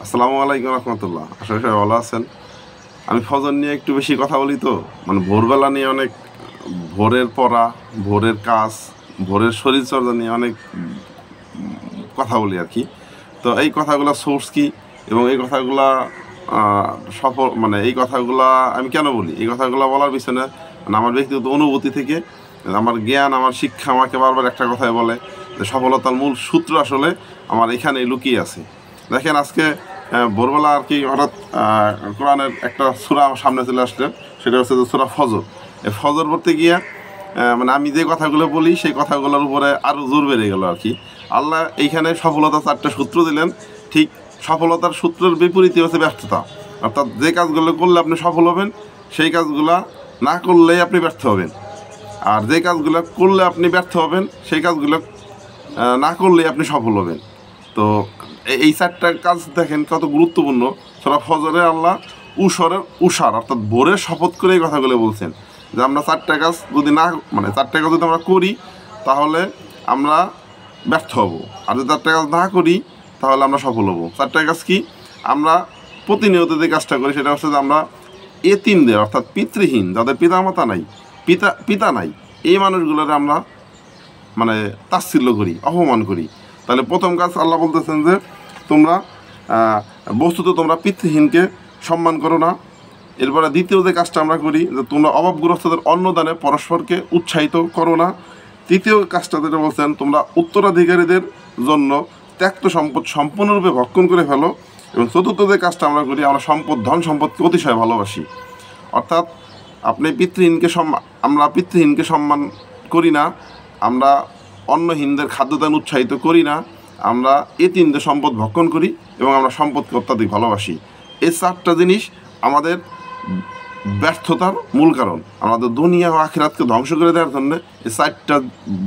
আসসালামু আলাইকুম রহমতুল্লাহ। আসলে সবাই ভালো আছেন। আমি ফজর নিয়ে একটু বেশি কথা বলি, তো মানে ভোরবেলা নিয়ে অনেক, ভোরের পড়া, ভোরের কাজ, ভোরের শরীরচর্চা নিয়ে অনেক কথা বলি আর কি। তো এই কথাগুলো সোর্স কি এবং এই কথাগুলা সফল, মানে এই কথাগুলা আমি কেন বলি, এই কথাগুলো বলার পিছনে মানে আমার ব্যক্তিগত অনুভূতি থেকে, আমার জ্ঞান, আমার শিক্ষা আমাকে বারবার একটা কথাই বলে যে সফলতার মূল সূত্র আসলে আমার এখানেই লুকিয়ে আছে। দেখেন আজকে ভোরবেলা আর কি হঠাৎ কোরআনের একটা সূরা আমার সামনে চলে আসলে, সেটা হচ্ছে যে সূরা ফজর। এই ফজর পড়তে গিয়ে মানে আমি যে কথাগুলো বলি সেই কথাগুলোর উপরে আরও জোর বেড়ে গেল আর কি। আল্লাহ এইখানে সফলতার 4টা সূত্র দিলেন। ঠিক সফলতার সূত্রের বিপরীতে হচ্ছে ব্যর্থতা। অর্থাৎ যে কাজগুলো করলে আপনি সফল হবেন, সেই কাজগুলো না করলেই আপনি ব্যর্থ হবেন। আর যে কাজগুলো করলে আপনি ব্যর্থ হবেন, সেই কাজগুলো না করলেই আপনি সফল হবেন। তো এই 4টা কাজ দেখেন কত গুরুত্বপূর্ণ। সূরা ফজরে আল্লাহ উষার অর্থাৎ ভোরের শপথ করে এই কথাগুলো বলছেন যে আমরা 4টা কাজ যদি না, মানে 4টা কাজ যদি আমরা করি তাহলে আমরা ব্যর্থ হব, আর যদি 4টা কাজ না করি তাহলে আমরা সফল হব। 4টা কাজ কি? আমরা প্রতিনিয়ত যে কাজটা করি সেটা হচ্ছে যে আমরা এতিমদের, অর্থাৎ পিতৃহীন, যাদের পিতামাতা নাই, পিতা নাই, এই মানুষগুলোর আমরা মানে তাচ্ছিল্য করি, অপমান করি। তাহলে প্রথম কাজ আল্লাহ বলতেছেন যে তোমরা বস্তুত তোমরা পিতৃহীনকে সম্মান করো না। এরপরে দ্বিতীয় যে কাজটা আমরা করি যে তোমরা অভাবগ্রস্তদের অন্নদানে পরস্পরকে উৎসাহিত করো না। তৃতীয় কাজটা যেটা বলছেন, তোমরা উত্তরাধিকারীদের জন্য ত্যক্ত সম্পদ সম্পূর্ণরূপে ভক্ষণ করে ফেলো। এবং চতুর্থ যে কাজটা আমরা করি, আমরা ধন সম্পদকে অতিশয় ভালোবাসি। অর্থাৎ আপনি আমরা পিতৃহীনকে সম্মান করি না, আমরা অন্নহীনদের খাদ্যদান উৎসাহিত করি না, আমরা এতিমদের সম্পদ ভক্ষণ করি এবং আমরা সম্পদকে অত্যাধিক ভালোবাসি। এই 4টা জিনিস আমাদের ব্যর্থতার মূল কারণ। আমাদের দুনিয়া ও আখিরাতকে ধ্বংস করে দেওয়ার জন্য এই 4টা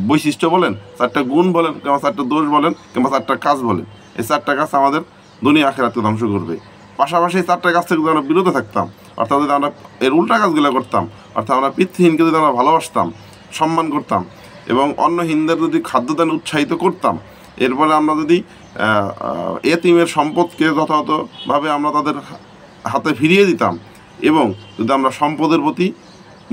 বৈশিষ্ট্য বলেন, 4টা গুণ বলেন, কিংবা 4টা দোষ বলেন, কিংবা 4টা কাজ বলেন, এই 4টা কাজ আমাদের দুনিয়া আখিরাতকে ধ্বংস করবে। পাশাপাশি এই 4টা কাজ থেকে যদি আমরা বিরত থাকতাম, অর্থাৎ যদি আমরা এর উল্টা কাজগুলো করতাম, অর্থাৎ আমরা পিতৃহীনকে যদি আমরা ভালোবাসতাম, সম্মান করতাম এবং অন্নহীনদের যদি খাদ্যদান উৎসাহিত করতাম, এরপরে আমরা যদি এতিমের সম্পদকে যথাযথভাবে আমরা তাদের হাতে ফিরিয়ে দিতাম এবং যদি আমরা সম্পদের প্রতি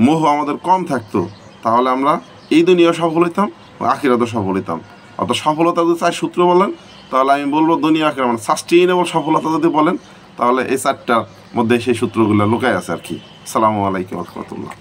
মোহ আমাদের কম থাকতো, তাহলে আমরা এই দুনিয়া সফল হইতাম, আখিরাতেও সফল হইতাম। অর্থাৎ সফলতা যদি 4 সূত্র বলেন, তাহলে আমি বলবো দুনিয়া আখিরাত মানে সাস্টেইনেবল সফলতা যদি বলেন, তাহলে এই 4টার মধ্যে সেই সূত্রগুলো লুকায় আছে আর কি। আসসালামু আলাইকুম রহমতুল্লাহ।